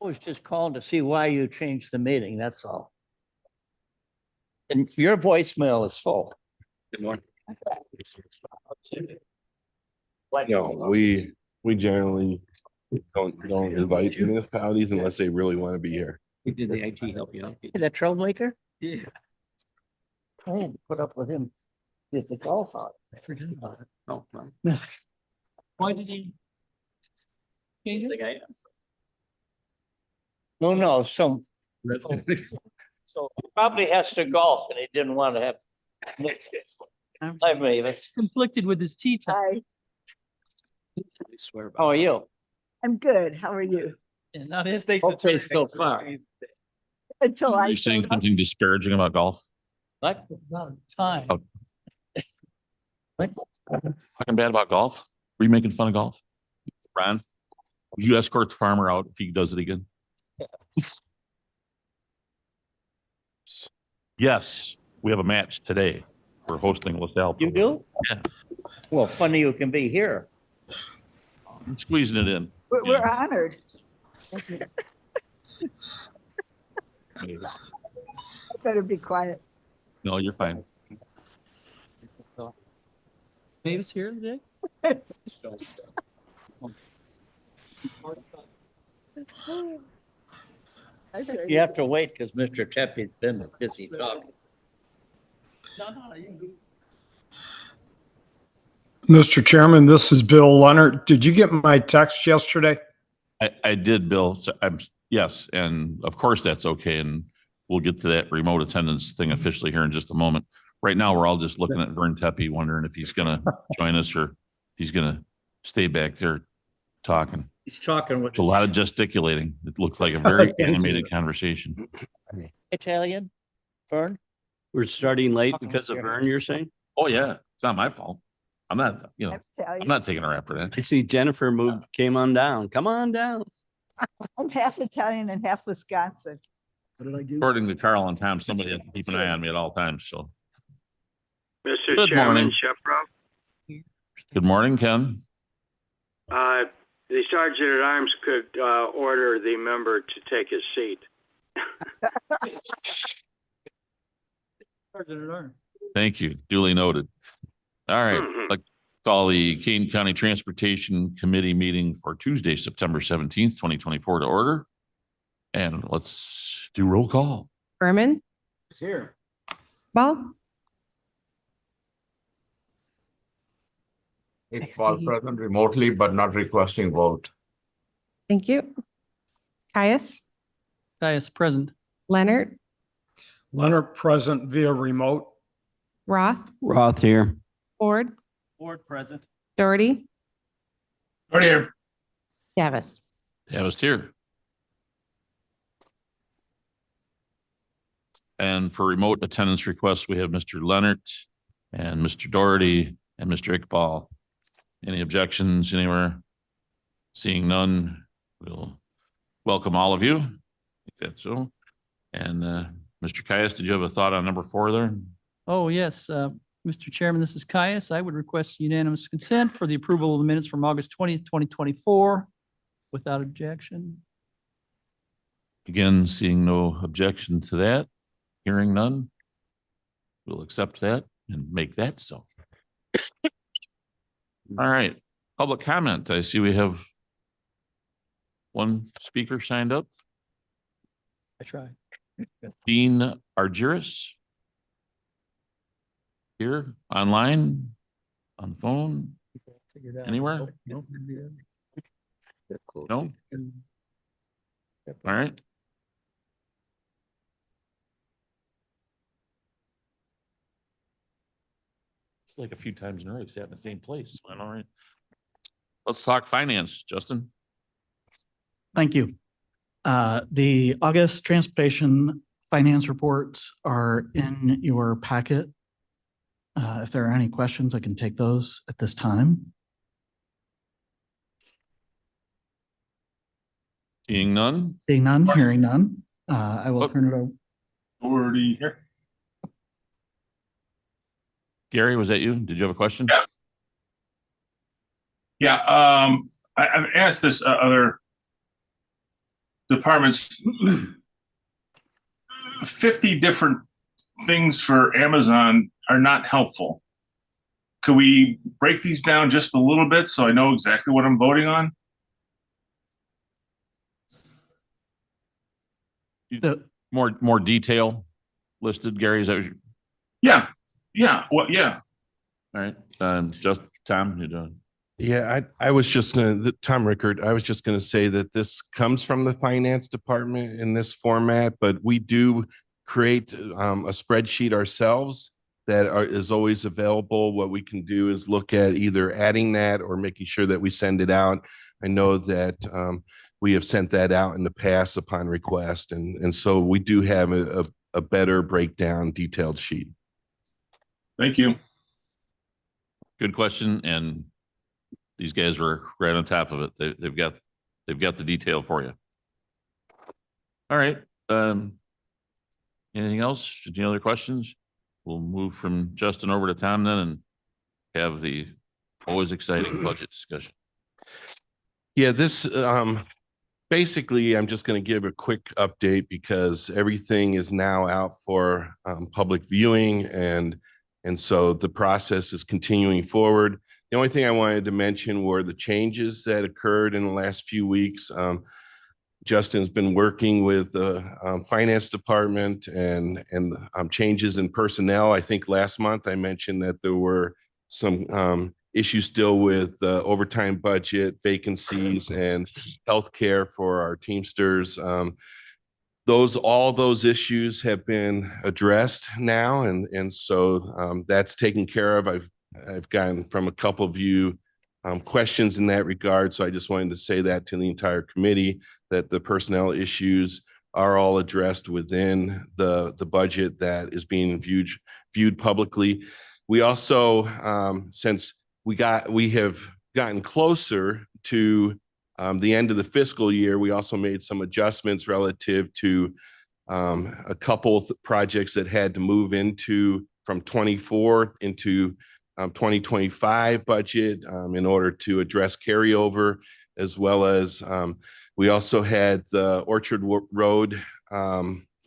I was just calling to see why you changed the meeting, that's all. And your voicemail is full. Good morning. No, we generally don't invite municipalities unless they really want to be here. We did the IT help you out. The troublemaker? Yeah. I had to put up with him. Get the golf out. I forgot about it. Oh, no. Why did he? change it? The guy asked. No, so probably has to golf and he didn't want to have. Hi, Mavis. Conflicted with his tea time. Hi, I swear How about are you? I'm good. How are you? And not his day. Okay, so far. Until I You saying showed up. something disparaging about golf? What? Not time. Oh. Talking bad about golf? Were you making fun of golf? Ron, would you escort the farmer out if he does it again? Yes, we have a match today. We're hosting LaSalle. You do? Yeah. Well, funny you can be here. I'm squeezing it in. We're honored. I better be quiet. No, you're fine. Davis here today? You have to wait because Mr. Tepe's been busy talking. Mr. Chairman, this is Bill Leonard. Did you get my text yesterday? I did, Bill. So yes, and of course that's okay. And we'll get to that remote attendance thing officially here in just a moment. Right now, we're all just looking at Vern Tepe, wondering if he's gonna join us or if he's gonna stay back there talking. He's talking with. It's a lot of gesticulating. It looks like a very animated conversation. Italian, Fern? We're starting late because of Vern, you're saying? Oh, yeah, it's not my fault. I'm not, I tell I'm you, not taking a rap for that. I see Jennifer came on down. Come on down. I'm half Italian and half Wisconsin. What did I do? According to Carl and Tom, somebody has to keep an eye on me at all times, so. Mr. Good Chairman, morning. Sheffrow, Good morning, Ken. the Sergeant at Arms could order the member to take his seat. Thank you. Duly noted. All right, Mhm. like call the Kane County Transportation Committee meeting for Tuesday, September 17th, 2024 to order. And let's do roll call. Berman, Here. Ball, It's all present remotely, but not requesting vote. thank you. Caius, Caius present. Leonard, Leonard present via remote. Roth, Roth here. Ford, Board present. Doherty, Right here. Davis. Have us here. And for remote attendance requests, we have Mr. Leonard and Mr. Doherty and Mr. Iqbal. Any objections anywhere? Seeing none, we'll welcome all of you. I think that's so. And Mr. Caius, did you have a thought on number 4 there? Oh, yes, Mr. Chairman, this is Caius. I would request unanimous consent for the approval of the minutes from August 20th, 2024 without objection. Again, seeing no objection to that, hearing none, we'll accept that and make that so. All right, public comment. I see we have one speaker signed up, I tried. Dean Argyris. Here, online, on the phone, Figured out. Anywhere? Nope. no? All right. It's like a few times in a row, we sat in the same place. Went all right. Let's talk finance, Justin. Thank you. The August transportation finance reports are in your packet. If there are any questions, I can take those at this time. Seeing none, Seeing none, hearing none, I will Oh. turn it over. Already here. Gary, was that you? Did you have a question? Yeah, I've asked this other departments 50 different things for Amazon are not helpful. Could we break these down just a little bit so I know exactly what I'm voting on? More detail listed, Gary, is that what you? Yeah. Well, yeah. All right, just Tom, you done? Yeah, I was just gonna, Tom Rickard, I was just gonna say that this comes from the finance department in this format, but we do create a spreadsheet ourselves that is always available. What we can do is look at either adding that or making sure that we send it out. I know that we have sent that out in the past upon request, and so we do have a better breakdown, detailed sheet. Thank you. Good question, and these guys were right on top of it. They've got the detail for you. All right. Anything else? Any other questions? We'll move from Justin over to Tom then and have the always exciting budget discussion. Yeah, this basically, I'm just going to give a quick update because everything is now out for public viewing, and so the process is continuing forward. The only thing I wanted to mention were the changes that occurred in the last few weeks. Justin's been working with the finance department and changes in personnel. I think last month I mentioned that there were some issues still with overtime budget, vacancies, and healthcare for our Teamsters. All those issues have been addressed now, and so that's taken care of. I've gotten from a couple of you questions in that regard, so I just wanted to say that to the entire committee, that the personnel issues are all addressed within the budget that is being viewed publicly. We also, since we have gotten closer to the end of the fiscal year, we also made some adjustments relative to a couple of projects that had to move from 24 into 2025 budget in order to address carryover, as well as we also had the Orchard Road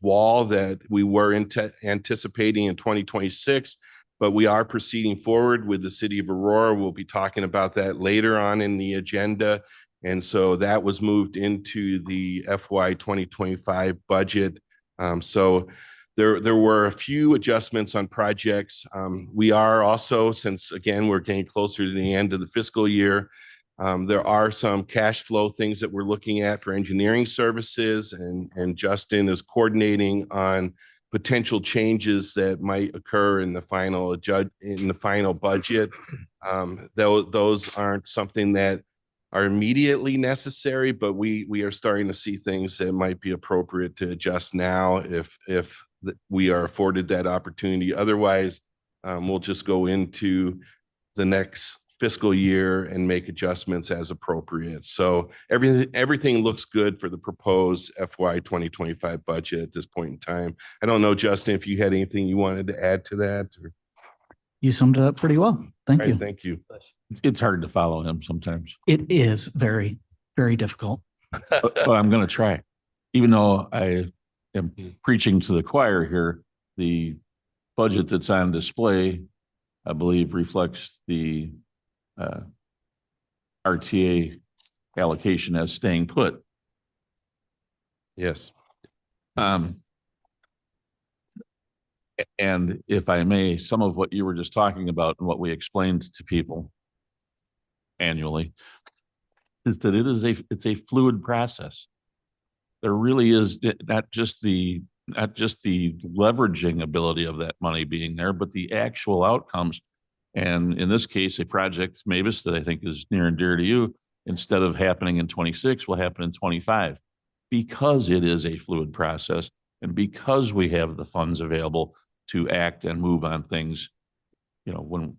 wall that we were anticipating in 2026, but we are proceeding forward with the city of Aurora. We'll be talking about that later on in the agenda. And so that was moved into the FY 2025 budget. So there were a few adjustments on projects. We are also, since again, we're getting closer to the end of the fiscal year, there are some cash flow things that we're looking at for engineering services, and Justin is coordinating on potential changes that might occur in the final budget. Those aren't something that are immediately necessary, but we are starting to see things that might be appropriate to adjust now if we are afforded that opportunity. Otherwise, we'll just go into the next fiscal year and make adjustments as appropriate. So everything looks good for the proposed FY 2025 budget at this point in time. I don't know, Justin, if you had anything you wanted to add to that. Or... You summed it up pretty well. Thank you. Thank you. It's hard to follow him sometimes. It is very, very difficult. But I'm going to try. Even though I am preaching to the choir here, the budget that's on display, I believe, reflects the RTA allocation as staying put. Yes. And if I may, some of what you were just talking about and what we explained to people annually is that it's a fluid process. There really is not just the leveraging ability of that money being there, but the actual outcomes. And in this case, a project, Mavis, that I think is near and dear to you, instead of happening in 26, will happen in 25, because it is a fluid process and because we have the funds available to act and move on things, when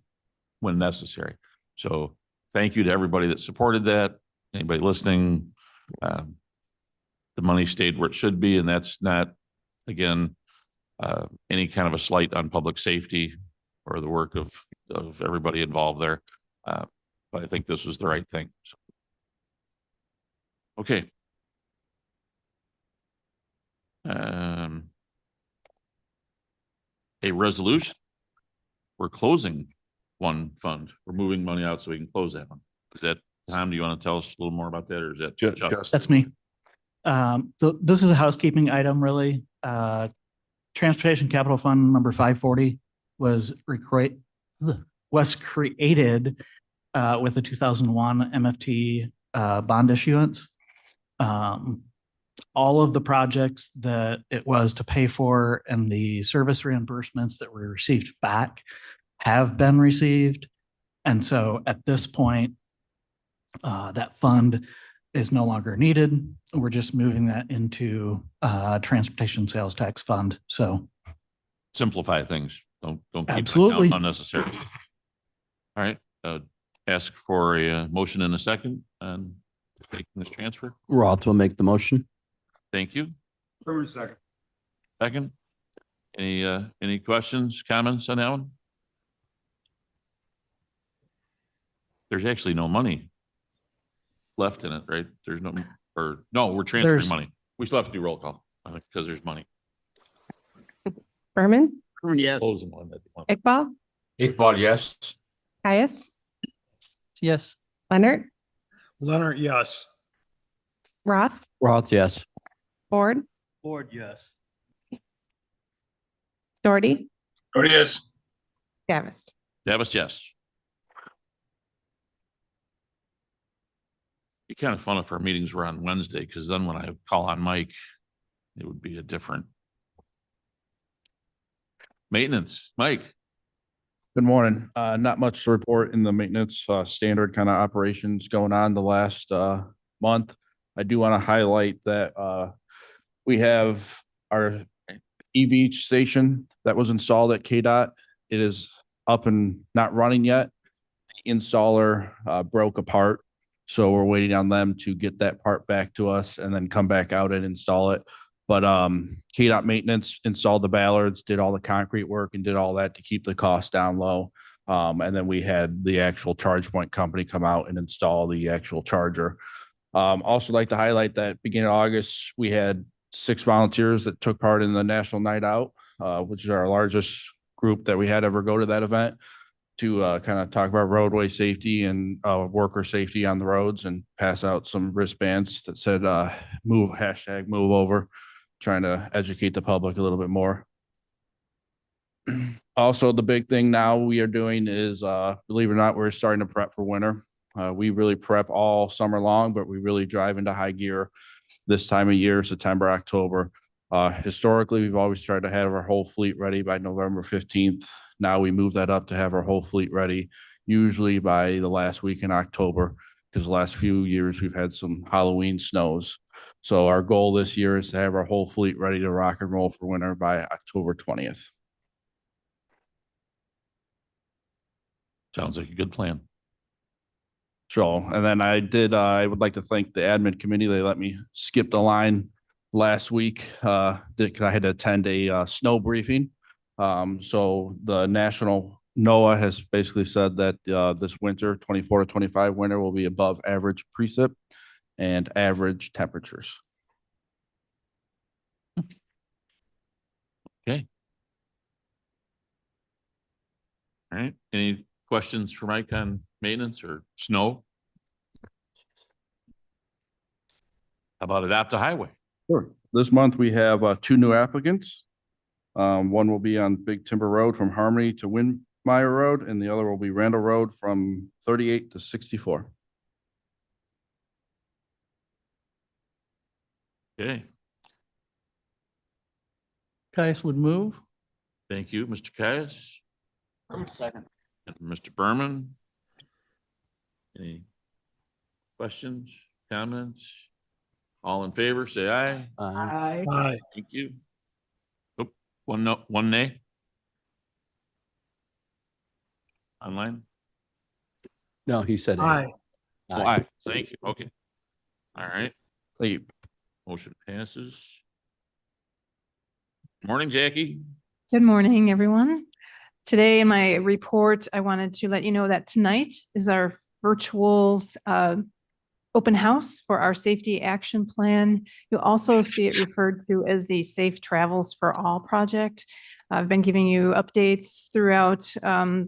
necessary. So thank you to everybody that supported that. Anybody listening, the money stayed where it should be, and that's not, again, any kind of a slight on public safety or the work of everybody involved there. But I think this was the right thing. So. Okay. A resolution. We're closing one fund. We're moving money out so we can close that one. Is that, Tom, do you want to tell us a little more about that, or is that? Chuck? That's me. So this is a housekeeping item, really. Transportation Capital Fund number 540 was created with the 2001 MFT bond issuance. All of the projects that it was to pay for and the service reimbursements that were received back have been received. And so at this point, that fund is no longer needed. We're just moving that into transportation sales tax fund. So Simplify things. Don't keep that Absolutely. account unnecessary. All right, ask for a motion in a second and taking this transfer. Roth will make the motion. Thank you. Second. Second. Any questions, comments on that one? There's actually no money left in it, right? There's no, or no, we're transferring There's- money. We still have to do roll call because there's money. Berman, Yes. Closing one. Iqbal, Iqbal, yes. Caius, Yes. Leonard, Leonard, yes. Roth, Roth, yes. Ford, Ford, yes. Doherty, Oh, yes. Davis. Davis, yes. Be kind of fun if our meetings were on Wednesday, because then when I call on Mike, it would be a different. Maintenance, Mike. Good morning. Not much to report in the maintenance, standard kind of operations going on the last, month. I do want to highlight that, we have our EV station that was installed at KDOT. It is up and not running yet. The installer, broke apart. So we're waiting on them to get that part back to us and then come back out and install it. But KDOT maintenance installed the ballards, did all the concrete work and did all that to keep the cost down low. And then we had the actual charge point company come out and install the actual charger. Also like to highlight that beginning of August, we had 6 volunteers that took part in the National Night Out, which is our largest group that we had ever go to that event, to kind of talk about roadway safety and worker safety on the roads, and pass out some wristbands that said move over, trying to educate the public a little bit more. Also, the big thing now we are doing is, believe it or not, we're starting to prep for winter. We really prep all summer long, but we really drive into high gear this time of year, September, October. Historically, we've always tried to have our whole fleet ready by November 15th. Now we move that up to have our whole fleet ready, usually by the last week in October, because the last few years we've had some Halloween snows. So our goal this year is to have our whole fleet ready to rock and roll for winter by October 20th. Sounds like a good plan. So, and then I would like to thank the admin committee. They let me skip the line last week, because I had to attend a snow briefing. So the national NOAA has basically said that this winter, 24 to 25 winter, will be above average precip and average temperatures. Okay. All right. Any questions for Mike on maintenance or snow? How about adopt a highway? Sure. This month we have 2 new applicants. One will be on Big Timber Road from Harmony to Windmeyer Road, and the other will be Randall Road from 38 to 64. Okay. Caius would move. Thank you, Mr. Caius. Second. And Mr. Berman. Any questions, comments? All in favor, say aye. Aye. Aye. Thank you. Oh, one nay. Online? No, he said. Aye. Oh, aye. Thank you. Okay. All right. Thank you. Motion passes. Morning, Jackie. Good morning, everyone. Today in my report, I wanted to let you know that tonight is our virtual open house for our safety action plan. You'll also see it referred to as the Safe Travels for All project. I've been giving you updates throughout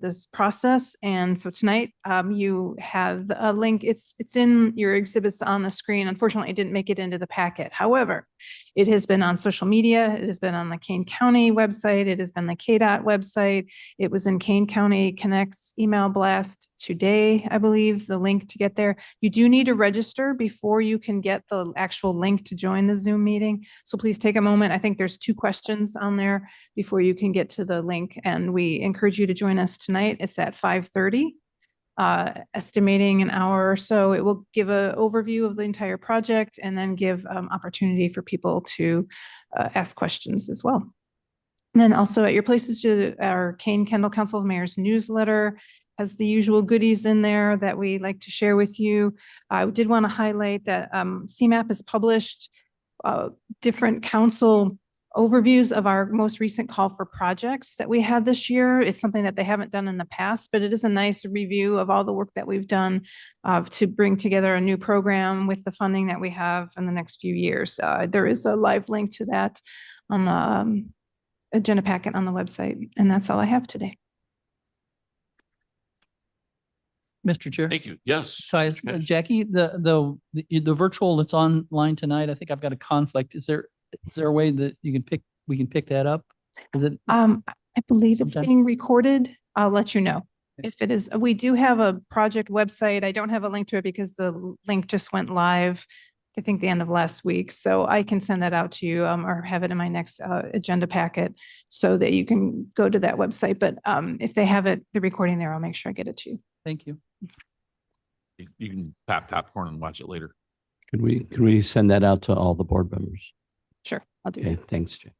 this process. And so tonight you have a link. It's in your exhibits on the screen. Unfortunately, it didn't make it into the packet. However, it has been on social media. It has been on the Kane County website. It has been the KDOT website. It was in Kane County Connect's email blast today, I believe, the link to get there. You do need to register before you can get the actual link to join the Zoom meeting. So please take a moment. I think there's 2 questions on there before you can get to the link. And we encourage you to join us tonight. It's at 5:30. Estimating an hour or so. It will give an overview of the entire project and then give opportunity for people to ask questions as well. And then also at your places, to our Kane Kendall Council of Mayors newsletter has the usual goodies in there that we like to share with you. I did want to highlight that CMAP has published different council overviews of our most recent call for projects that we had this year. It's something that they haven't done in the past, but it is a nice review of all the work that we've done to bring together a new program with the funding that we have in the next few years. There is a live link to that on the agenda packet on the website. And that's all I have today. Mr. Chair. Thank you. Yes. Caius, Jackie, the virtual that's online tonight, I think I've got a conflict. Is there a way that we can pick that up? Is it I believe it's sometime? being recorded. I'll let you know if it is. We do have a project website. I don't have a link to it because the link just went live, I think the end of last week. So I can send that out to you or have it in my next agenda packet so that you can go to that website. But if they have it, the recording there, I'll make sure I get it to you. Thank you. You can pop popcorn and watch it later. Could we send that out to all the board members? Sure, I'll do Okay, that. thanks, Jay.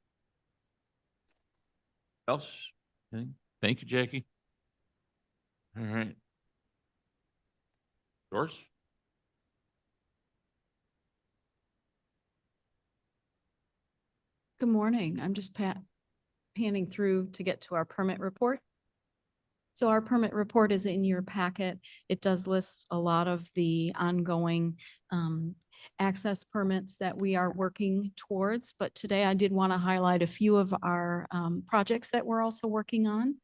Else? Anything? Thank you, Jackie. All right. Doris? Good morning. I'm just panning through to get to our permit report. So our permit report is in your packet. It does list a lot of the ongoing access permits that we are working towards. But today I did want to highlight a few of our projects that we're also working on.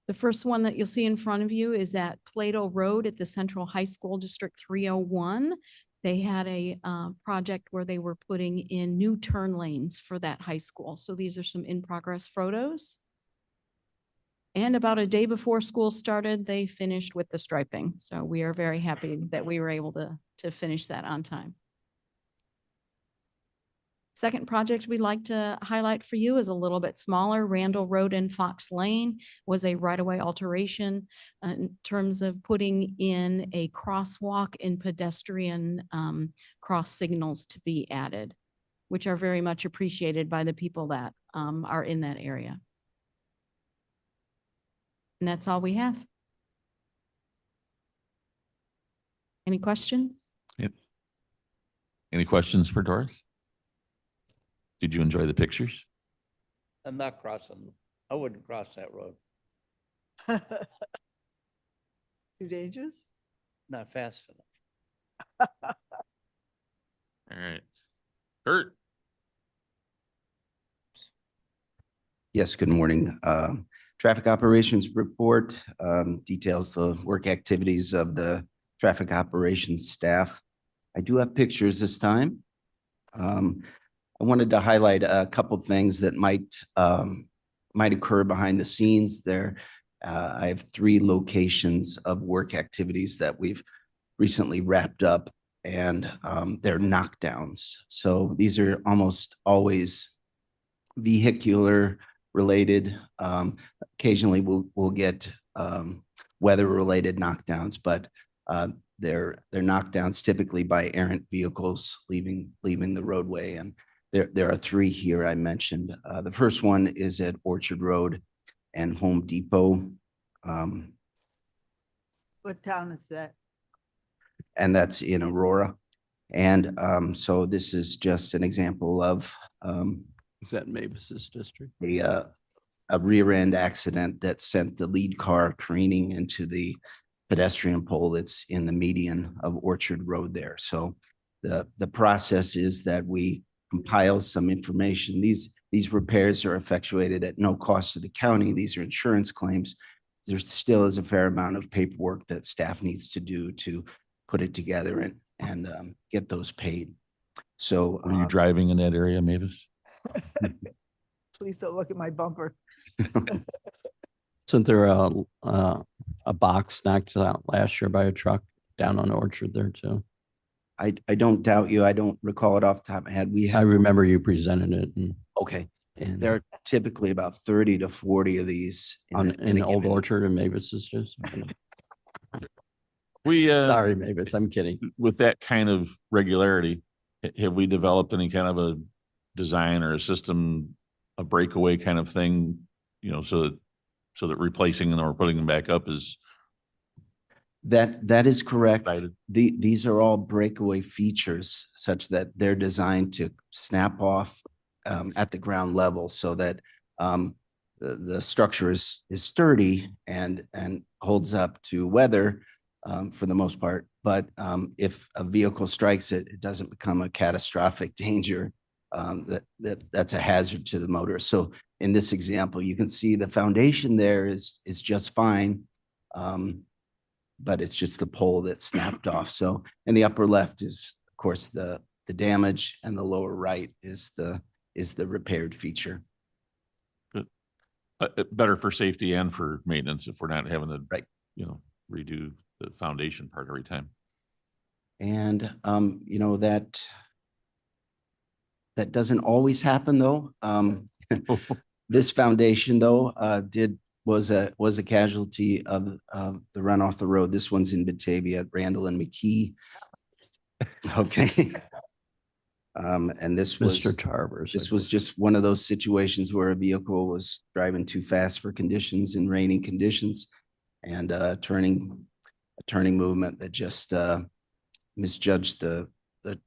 The first one that you'll see in front of you is at Plato Road at the Central High School District 301. They had a project where they were putting in new turn lanes for that high school. So these are some in-progress photos. And about a day before school started, they finished with the striping. So we are very happy that we were able to finish that on time. Second project we'd like to highlight for you is a little bit smaller. Randall Road and Fox Lane was a right-of-way alteration in terms of putting in a crosswalk and pedestrian cross signals to be added, which are very much appreciated by the people that are in that area. And that's all we have. Any questions? Yep. Any questions for Doris? Did you enjoy the pictures? I'm not crossing. I wouldn't cross that road. Too dangerous? Not fast enough. All right. Kurt? Yes, good morning. Traffic operations report details the work activities of the traffic operations staff. I do have pictures this time. I wanted to highlight a couple things that might occur behind the scenes there. I have 3 locations of work activities that we've recently wrapped up, and they're knockdowns. So these are almost always vehicular related. Occasionally we'll get weather related knockdowns, but they're knockdowns typically by errant vehicles leaving the roadway. And there are 3 here I mentioned. The first one is at Orchard Road and Home Depot. What town is that? And that's in Aurora. And so this is just an example of Is that Mavis's district? a rear end accident that sent the lead car careening into the pedestrian pole that's in the median of Orchard Road there. So the process is that we compile some information. These repairs are effectuated at no cost to the county. These are insurance claims. There still is a fair amount of paperwork that staff needs to do to put it together and get those paid. So Were you driving in that area, Mavis? Please don't look at my bumper. Isn't there a box knocked out last year by a truck down on Orchard there too? I don't doubt you. I don't recall it off the top of my head. We I have, remember you presented it and okay. There are typically about 30 to 40 of these in a Old given- Orchard and Mavis is just. We, Sorry, Mavis, I'm kidding. with that kind of regularity, have we developed any kind of a design or a system, a breakaway kind of thing, you know, so that replacing them or putting them back up is That is correct. Cited. These are all breakaway features such that they're designed to snap off at the ground level so that the structure is sturdy and holds up to weather for the most part. But if a vehicle strikes it, it doesn't become a catastrophic danger. That's a hazard to the motor. So in this example, you can see the foundation there is just fine. But it's just the pole that snapped off. So in the upper left is, of course, the damage, and the lower right is the repaired feature. better for safety and for maintenance if we're not having to, Right. you know, redo the foundation part every time. And you know, that doesn't always happen though. This foundation though was a casualty of the run off the road. This one's in Batavia at Randall and McKee. Okay. And this was Mr. Tarbers. this was just one of those situations where a vehicle was driving too fast for conditions in rainy conditions, and a turning movement that just misjudged the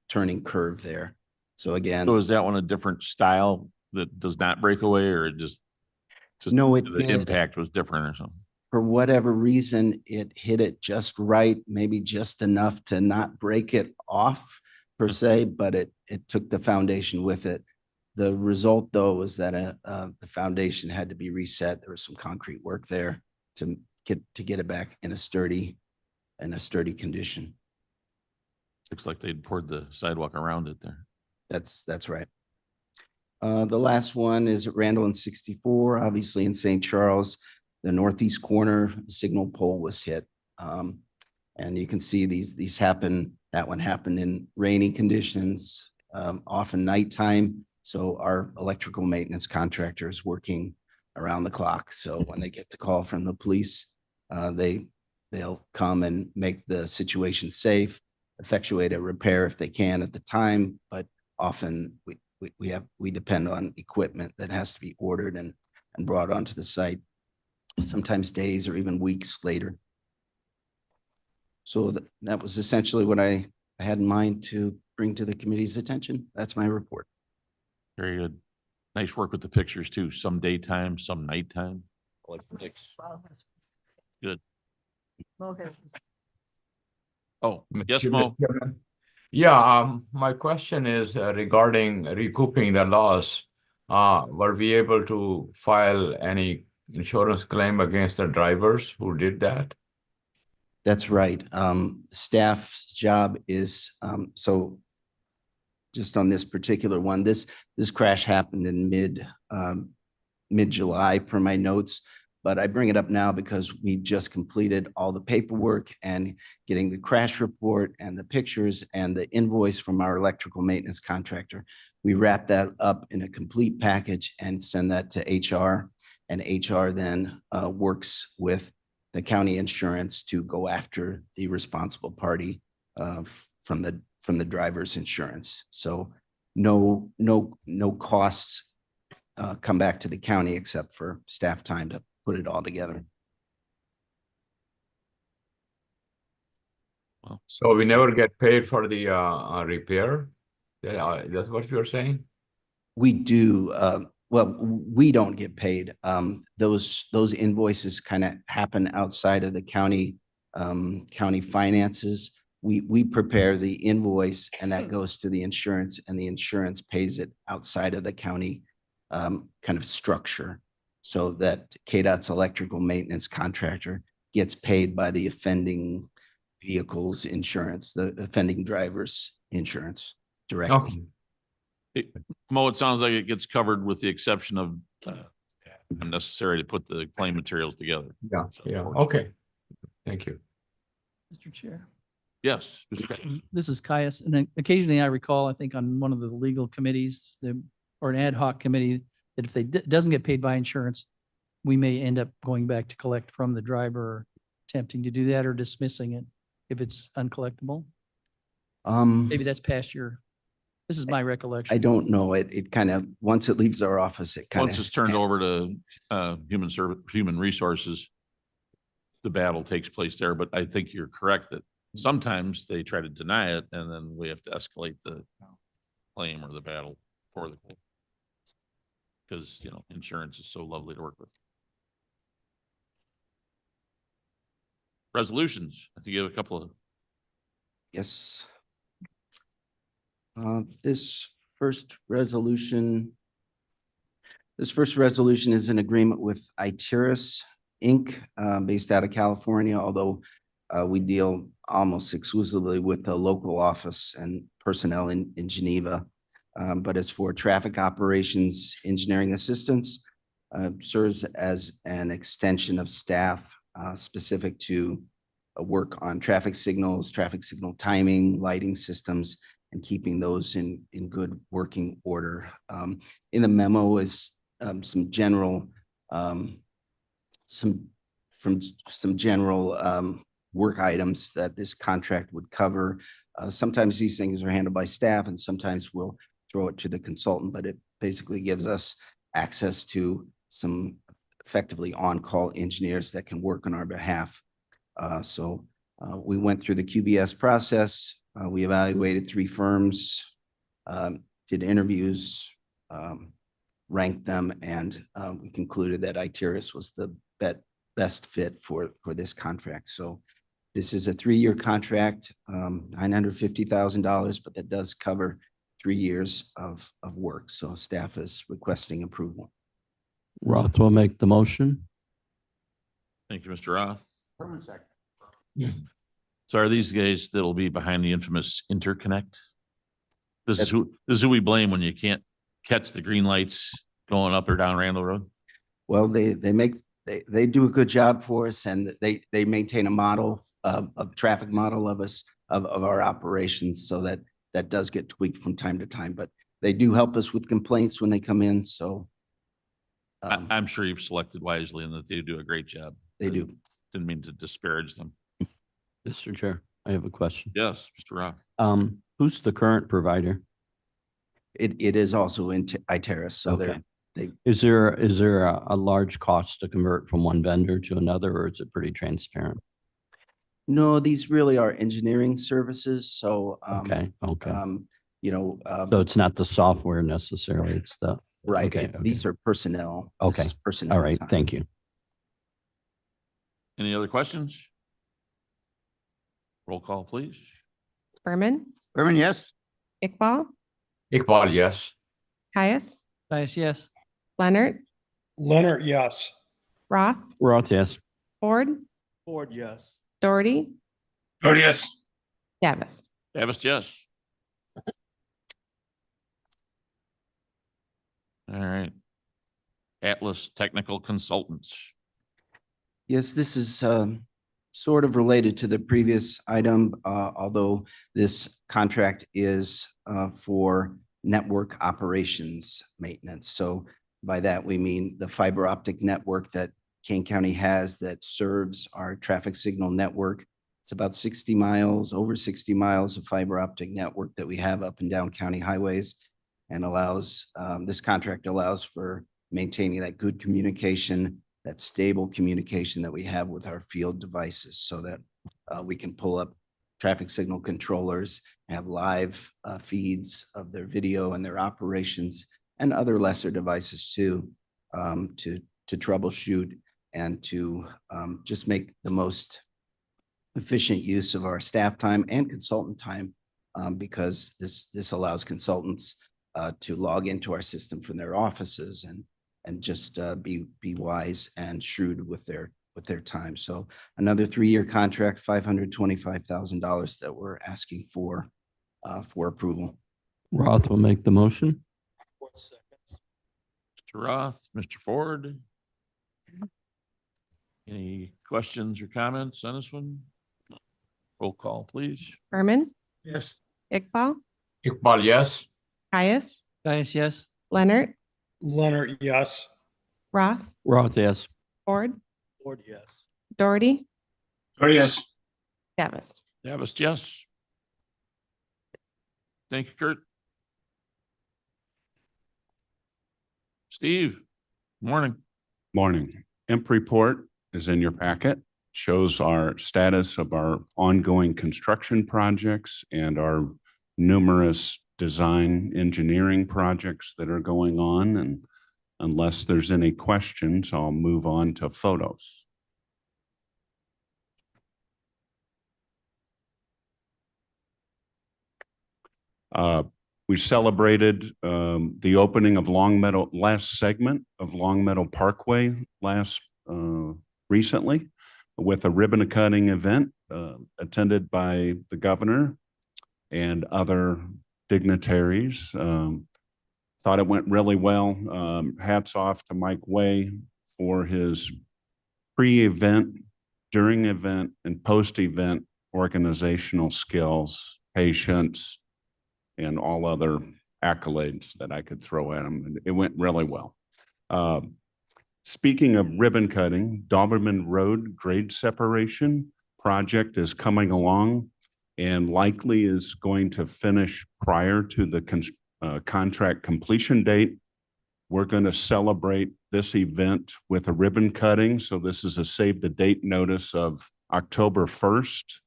turning curve there. So again, So is that one a different style that does not break away, or it just No, it the did. impact was different or something? for whatever reason, it hit it just right, maybe just enough to not break it off per se, but it took the foundation with it. The result though was that the foundation had to be reset. There was some concrete work there to get it back in a sturdy condition. Looks like they'd poured the sidewalk around it there. That's right. The last one is at Randall and 64, obviously in St. Charles, the northeast corner signal pole was hit. And you can see these happen. That one happened in rainy conditions, often nighttime. So our electrical maintenance contractor is working around the clock. So when they get the call from the police, they'll come and make the situation safe, effectuate a repair if they can at the time, but often we depend on equipment that has to be ordered and brought onto the site, sometimes days or even weeks later. So that was essentially what I had in mind to bring to the committee's attention. That's my report. Very good. Nice work with the pictures too. Some daytime, some nighttime. I like the mix. Good. Oh, yes, Mo. Yeah, my question is regarding recouping the loss. Were we able to file any insurance claim against the drivers who did that? That's right. Staff's job is, so just on this particular one, this crash happened in mid-July per my notes, but I bring it up now because we just completed all the paperwork and getting the crash report and the pictures and the invoice from our electrical maintenance contractor. We wrap that up in a complete package and send that to HR, and HR then works with the county insurance to go after the responsible party from the driver's insurance. So no costs come back to the county except for staff time to put it all together. Well, So we never get paid for the repair? That's what you're saying? We do, well, we don't get paid. Those invoices kind of happen outside of the county county finances. We prepare the invoice and that goes to the insurance and the insurance pays it outside of the county kind of structure. So that KDOT's electrical maintenance contractor gets paid by the offending vehicles insurance, the offending driver's insurance directly. Mo, it sounds like it gets covered with the exception of unnecessary to put the claim materials together. Yeah, So, yeah, unfortunately. okay. Thank you. Mr. Chair. Yes. Mr. Caius. This is Caius, and then occasionally I recall, I think on one of the legal committees, or an ad hoc committee, that if they doesn't get paid by insurance, we may end up going back to collect from the driver, or attempting to do that or dismissing it if it's uncollectible. Maybe that's past your, this is my recollection. I don't know. It kind of, once it leaves our office, it kind of. Once it's turned over to human resources, the battle takes place there. But I think you're correct that sometimes they try to deny it and then we have to escalate the claim or the battle for the claim. Because, you know, insurance is so lovely to work with. Resolutions. I think you have a couple of. Yes. This first resolution is an agreement with Iteris Inc., based out of California, although we deal almost exclusively with the local office and personnel in Geneva. But it's for traffic operations engineering assistance, serves as an extension of staff specific to work on traffic signals, traffic signal timing, lighting systems, and keeping those in good working order. In the memo is some general work items that this contract would cover. Sometimes these things are handled by staff and sometimes we'll throw it to the consultant, but it basically gives us access to some effectively on-call engineers that can work on our behalf. So we went through the QBS process. We evaluated 3 firms, did interviews, ranked them, and we concluded that Iteris was the best fit for this contract. So this is a 3-year contract, $950,000, but that does cover 3 years of work. So staff is requesting approval. Roth will make the motion. Thank you, Mr. Roth. So are these guys that'll be behind the infamous interconnect? This is who we blame when you can't catch the green lights going up or down Randall Road? Well, they do a good job for us, and they maintain a model of traffic model of us, of our operations, so that does get tweaked from time to time, but they do help us with complaints when they come in. So I'm sure you've selected wisely and that they do a great job. They do. Didn't mean to disparage them. Mr. Chair, I have a question. Yes, Mr. Roth. Who's the current provider? It is also in Iteris, so Okay. Is there a large cost to convert from one vendor to another, or is it pretty transparent? No, these really are engineering services. So, Okay, you know, so it's not the software necessarily, it's the. right. Okay, These are personnel. This Okay. is personnel All right, time. thank you. Any other questions? Roll call, please. Berman, yes. Iqbal, yes. Caius, Caius, yes. Leonard, yes. Roth, Roth, yes. Ford, Ford, yes. Doherty, yes. Davis. Davis, yes. All right. Atlas Technical Consultants. Yes, this is sort of related to the previous item, although this contract is for network operations maintenance. So by that, we mean the fiber optic network that Kane County has that serves our traffic signal network. It's about 60 miles, over 60 miles of fiber optic network that we have up and down county highways, and allows, this contract allows for maintaining that good communication, that stable communication that we have with our field devices, so that we can pull up traffic signal controllers, have live feeds of their video and their operations, and other lesser devices too, to troubleshoot and to just make the most efficient use of our staff time and consultant time, because this allows consultants to log into our system from their offices and just be wise and shrewd with their time. So another 3-year contract, $525,000 that we're asking for approval. Roth will make the motion. Mr. Roth, Mr. Ford. Any questions or comments on this one? Roll call, please. Berman, Yes. Iqbal, Iqbal, yes. Caius, Yes. Leonard, Leonard, yes. Roth, Roth, yes. Ford, Ford, yes. Doherty, Oh, yes. Davis. Davis, yes. Thank you, Kurt. Steve, morning. Morning. IMP report is in your packet, shows our status of our ongoing construction projects and our numerous design engineering projects that are going on. And unless there's any questions, I'll move on to photos. We celebrated the opening of last segment of Long Meadow Parkway recently with a ribbon cutting event attended by the governor and other dignitaries. Thought it went really well. Hats off to Mike Way for his pre-event, during event, and post-event organizational skills, patience, and all other accolades that I could throw at him. And it went really well. Speaking of ribbon cutting, Doberman Road grade separation project is coming along and likely is going to finish prior to the contract completion date. We're going to celebrate this event with a ribbon cutting. So this is a save the date notice of October 1st,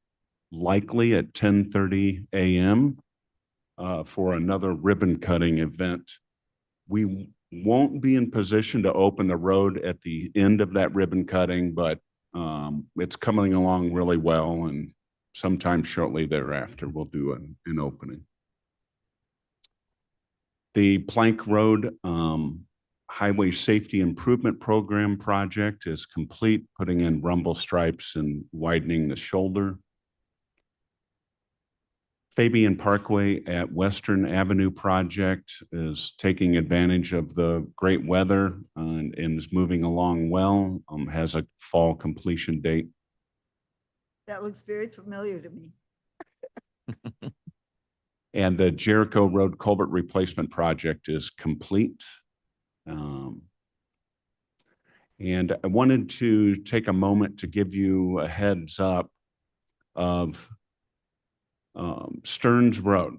likely at 10:30 a.m. For another ribbon cutting event. We won't be in position to open the road at the end of that ribbon cutting, but it's coming along really well, and sometime shortly thereafter we'll do an opening. The Plank Road Highway Safety Improvement Program project is complete, putting in rumble stripes and widening the shoulder. Fabian Parkway at Western Avenue project is taking advantage of the great weather and is moving along well, has a fall completion date. That looks very familiar to me. And the Jericho Road Culvert Replacement Project is complete. And I wanted to take a moment to give you a heads up of Stearns Road,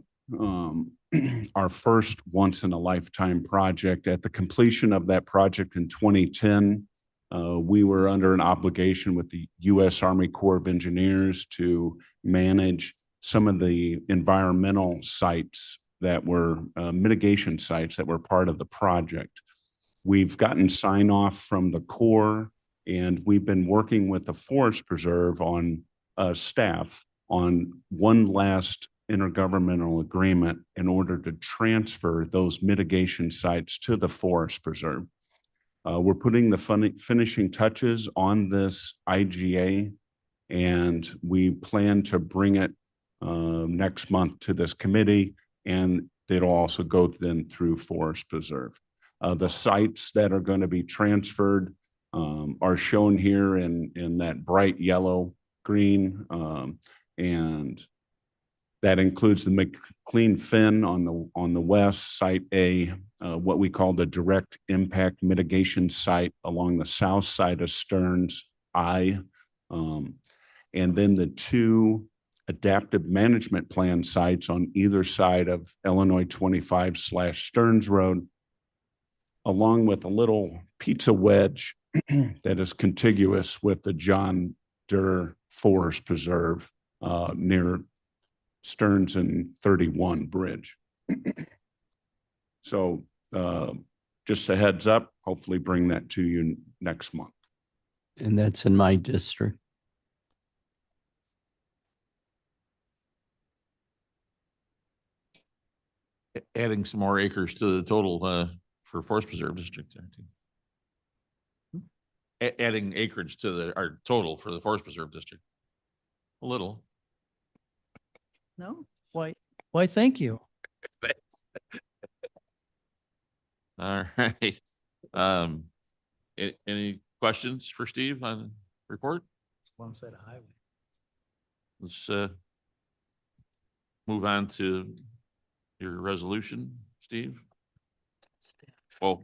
our first once-in-a-lifetime project. At the completion of that project in 2010, we were under an obligation with the U.S. Army Corps of Engineers to manage some of the environmental sites that were mitigation sites that were part of the project. We've gotten sign-off from the Corps, and we've been working with the Forest Preserve on staff on one last intergovernmental agreement in order to transfer those mitigation sites to the Forest Preserve. We're putting the finishing touches on this IGA, and we plan to bring it next month to this committee, and it'll also go then through Forest Preserve. The sites that are going to be transferred are shown here in that bright yellow green, and that includes the McLean Fen on the west, Site A, what we call the direct impact mitigation site along the south side of Stearns I, and then the two adaptive management plan sites on either side of Illinois 25/Stearns Road, along with a little pizza wedge that is contiguous with the John Durr Forest Preserve near Stearns and 31 Bridge. So just a heads up, hopefully bring that to you next month. And that's in my district. adding some more acres to the total for Forest Preserve District there too. Adding acreage to our total for the Forest Preserve District. A little. No, why, thank you. All right. Any questions for Steve on the report? One side of highway. Let's move on to your resolution, Steve. Oh,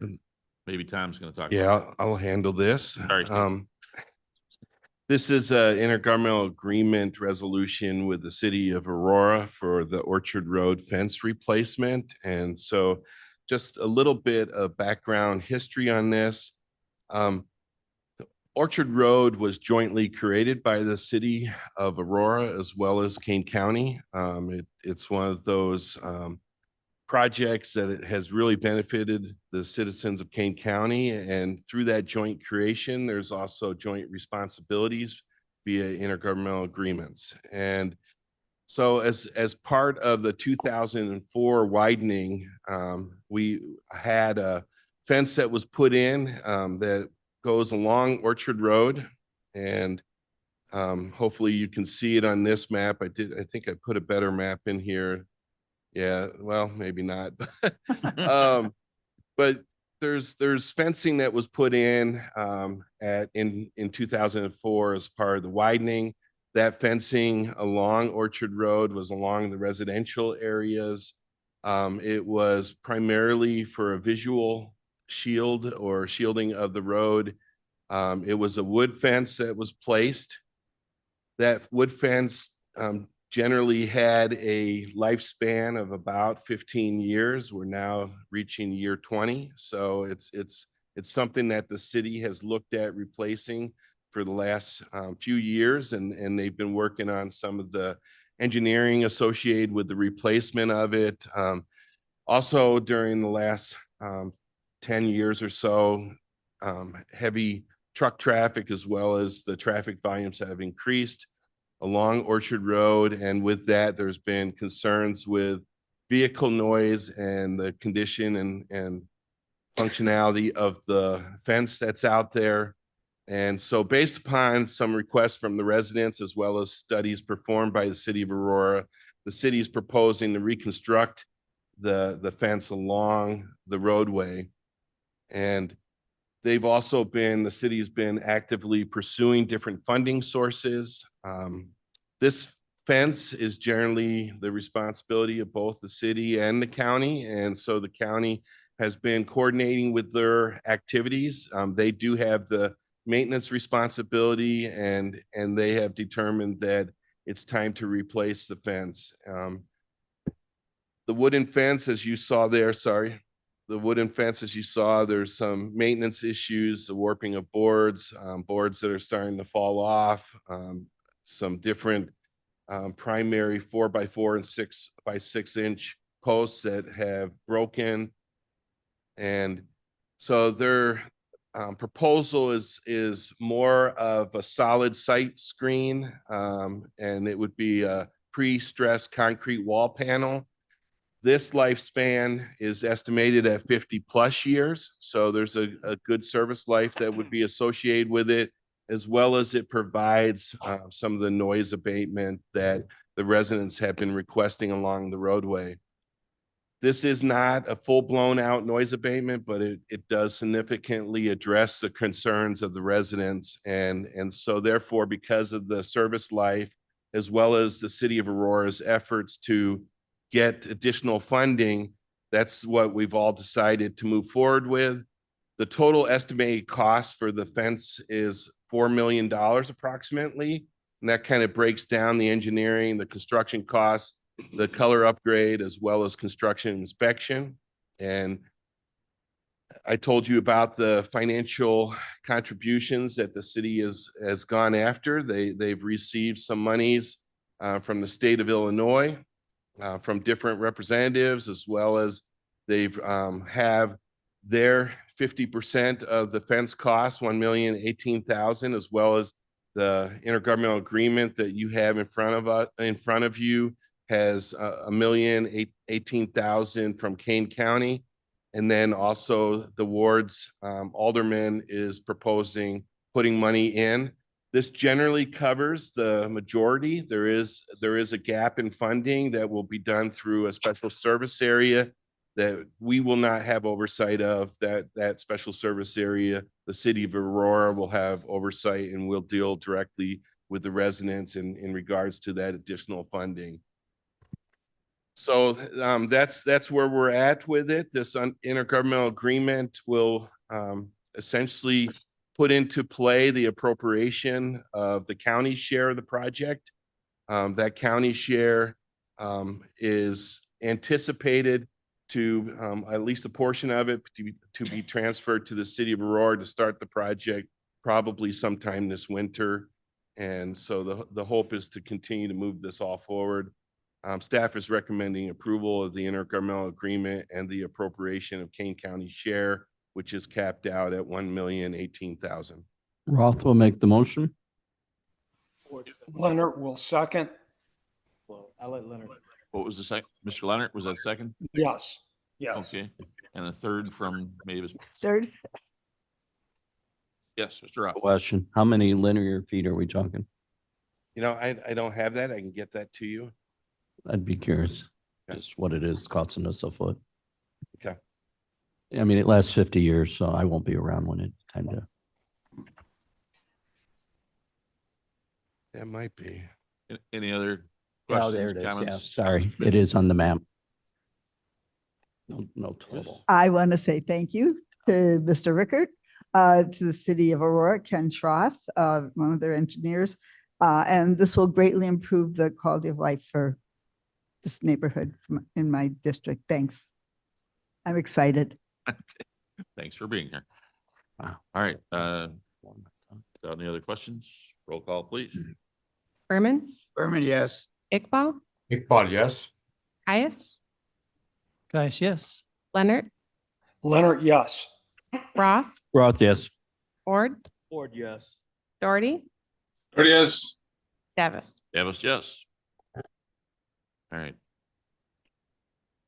maybe Tom's going to talk. Yeah, I'll handle this. Sorry, Steve. This is an intergovernmental agreement resolution with the city of Aurora for the Orchard Road fence replacement. And so just a little bit of background history on this. Orchard Road was jointly created by the city of Aurora as well as Kane County. It's one of those projects that it has really benefited the citizens of Kane County. And through that joint creation, there's also joint responsibilities via intergovernmental agreements. And so as part of the 2004 widening, we had a fence that was put in that goes along Orchard Road. And hopefully you can see it on this map. I think I put a better map in here. Yeah, well, maybe not. But there's fencing that was put in in 2004 as part of the widening. That fencing along Orchard Road was along the residential areas. It was primarily for a visual shield or shielding of the road. It was a wood fence that was placed. That wood fence generally had a lifespan of about 15 years. We're now reaching year 20. So it's something that the city has looked at replacing for the last few years. And they've been working on some of the engineering associated with the replacement of it. Also during the last 10 years or so, heavy truck traffic as well as the traffic volumes have increased along Orchard Road. And with that, there's been concerns with vehicle noise and the condition and functionality of the fence that's out there. And so based upon some requests from the residents as well as studies performed by the city of Aurora, the city is proposing to reconstruct the fence along the roadway. And the city's been actively pursuing different funding sources. This fence is generally the responsibility of both the city and the county. And so the county has been coordinating with their activities. They do have the maintenance responsibility and they have determined that it's time to replace the fence. The wooden fence, as you saw there, the wooden fence, as you saw, there's some maintenance issues, the warping of boards, boards that are starting to fall off, some different primary 4x4 and 6x6 inch posts that have broken. And so their proposal is more of a solid site screen, and it would be a pre-stressed concrete wall panel. This lifespan is estimated at 50+ years. So there's a good service life that would be associated with it, as well as it provides some of the noise abatement that the residents have been requesting along the roadway. This is not a full-blown out noise abatement, but it does significantly address the concerns of the residents. And so therefore, because of the service life, as well as the city of Aurora's efforts to get additional funding, that's what we've all decided to move forward with. The total estimated cost for the fence is $4 million approximately. And that kind of breaks down the engineering, the construction costs, the color upgrade, as well as construction inspection. And I told you about the financial contributions that the city has gone after. They've received some monies from the state of Illinois, from different representatives, as well as they've have their 50% of the fence cost, $1,018,000, as well as the intergovernmental agreement that you have in front of you has $1,018,000 from Kane County. And then also the wards, Alderman is proposing putting money in. This generally covers the majority. There is a gap in funding that will be done through a special service area that we will not have oversight of. That special service area, the city of Aurora will have oversight, and we'll deal directly with the residents in regards to that additional funding. So that's where we're at with it. This intergovernmental agreement will essentially put into play the appropriation of the county share of the project. That county share is anticipated to at least a portion of it to be transferred to the city of Aurora to start the project probably sometime this winter. And so the hope is to continue to move this all forward. Staff is recommending approval of the intergovernmental agreement and the appropriation of Kane County share, which is capped out at $1,018,000. Roth will make the motion. Leonard will second. I'll let Leonard. What was the second? Mr. Leonard, was that second? Yes. Yes. Okay. And a third from Mavis. Third, Yes, Mr. Roth. Question, how many linear feet are we talking? You know, I don't have that. I can get that to you. I'd be curious, Okay. just what it is costing us a foot. Okay. I mean, it lasts 50 years, so I won't be around when it's time to. That might be. Any other Oh, there it questions, is. Yeah, comments? sorry, it is on the map. No total. I want to say thank you to Mr. Rickard, to the city of Aurora, Ken Schroth, one of their engineers. And this will greatly improve the quality of life for this neighborhood in my district. Thanks. I'm excited. Thanks for being here. Wow. All right. Any other questions? Roll call, please. Berman, Berman, yes. Iqbal, Iqbal, yes. Caius, Guys, yes. Leonard, Leonard, yes. Roth, Roth, yes. Ford, Ford, yes. Doherty, There it is. Davis. Davis, yes. All right.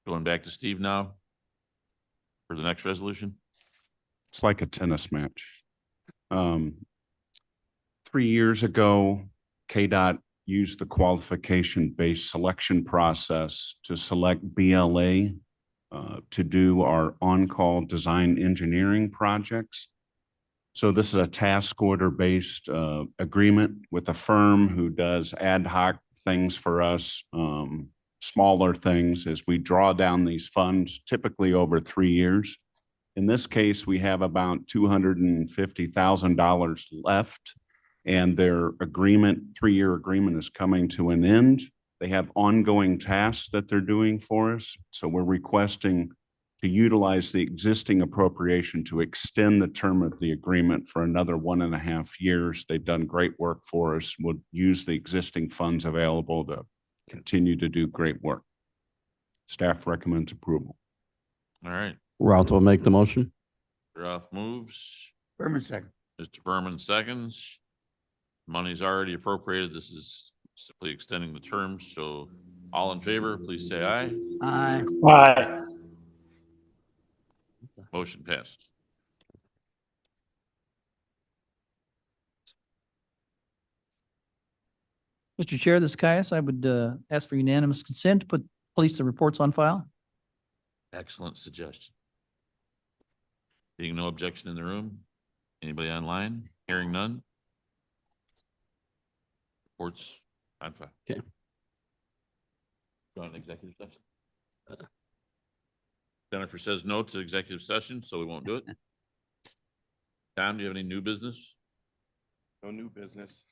Going back to Steve now for the next resolution. It's like a tennis match. 3 years ago, KDOT used the qualification-based selection process to select BLA to do our on-call design engineering projects. So this is a task order-based agreement with a firm who does ad hoc things for us, smaller things as we draw down these funds, typically over 3 years. In this case, we have about $250,000 left, and their agreement, 3-year agreement, is coming to an end. They have ongoing tasks that they're doing for us. So we're requesting to utilize the existing appropriation to extend the term of the agreement for another 1.5 years. They've done great work for us. We'll use the existing funds available to continue to do great work. Staff recommends approval. All right. Roth will make the motion. Roth moves. Berman, second. Mr. Berman seconds. Money's already appropriated. This is simply extending the terms. So all in favor, please say aye. Aye. Aye. Motion passes. Mr. Chair, this is Caius. I would ask for unanimous consent to place the reports on file. Excellent suggestion. Being no objection in the room. Anybody online? Hearing none. Reports on file. Okay. Go on executive session. Jennifer says no to executive session, so we won't do it. Tom, do you have any new business? No new business.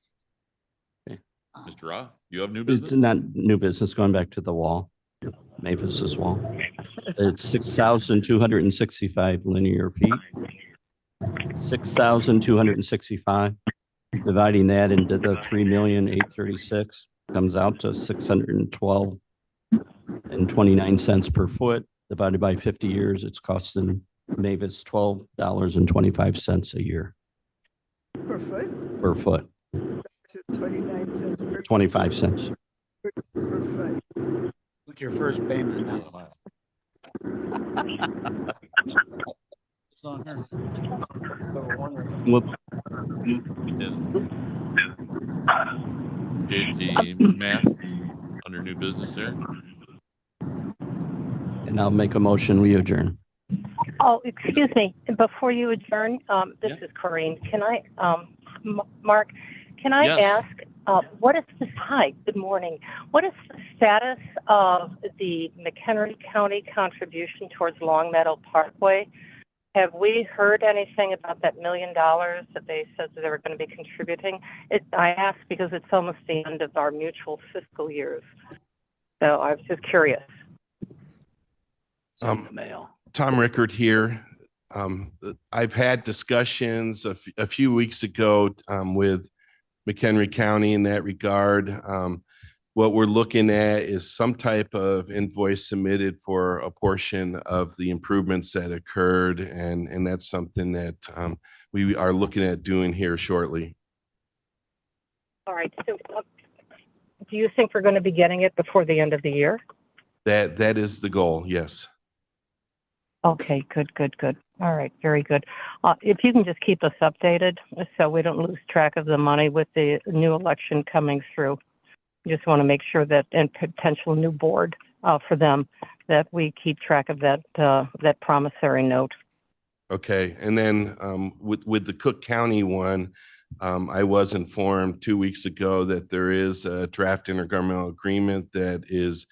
Mr. Roth, you have new It's business? not new business, going back to the wall, Mavis's wall. It's 6,265 linear feet. 6,265. Dividing that into the 3,836 comes out to 612.29 cents per foot. Divided by 50 years, it's costing Mavis $12.25 a year Per foot? per foot, Is it 29 cents per 25 cents. foot? With your first payment now. It's on her. Whoop. JT Math under new business there. And I'll make a motion, we adjourn. Oh, excuse me, before you adjourn, this Yeah. is Corinne. Can I, Mark, can I Yes. ask, what is the, hi, good morning. What is the status of the McHenry County contribution towards Long Meadow Parkway? Have we heard anything about that $1 million that they said that they were going to be contributing? I ask because it's almost the end of our mutual fiscal years. So I was just curious. It's in the mail. Tom Rickard here. I've had discussions a few weeks ago with McHenry County in that regard. What we're looking at is some type of invoice submitted for a portion of the improvements that occurred, and that's something that we are looking at doing here shortly. All right. So do you think we're going to be getting it before the end of the year? That is the goal, yes. Okay, good. All right, very good. If you can just keep us updated so we don't lose track of the money with the new election coming through. Just want to make sure that, and potential new board for them, that we keep track of that promissory note. Okay, and then with the Cook County one, I was informed 2 weeks ago that there is a draft intergovernmental agreement that is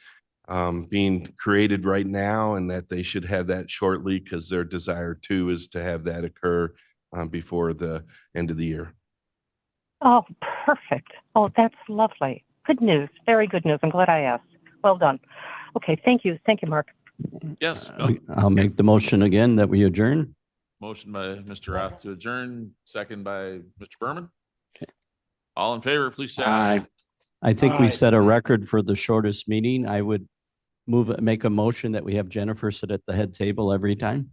being created right now, and that they should have that shortly because their desire too is to have that occur before the end of the year. Oh, perfect. Oh, that's lovely. Good news. Very good news. I'm glad I asked. Well done. Okay, thank you. Thank you, Mark. Yes. I'll make the motion again that we adjourn. Motion by Mr. Roth to adjourn, second by Mr. Berman. All in favor, please say aye. I think we Aye. set a record for the shortest meeting. I would make a motion that we have Jennifer sit at the head table every time.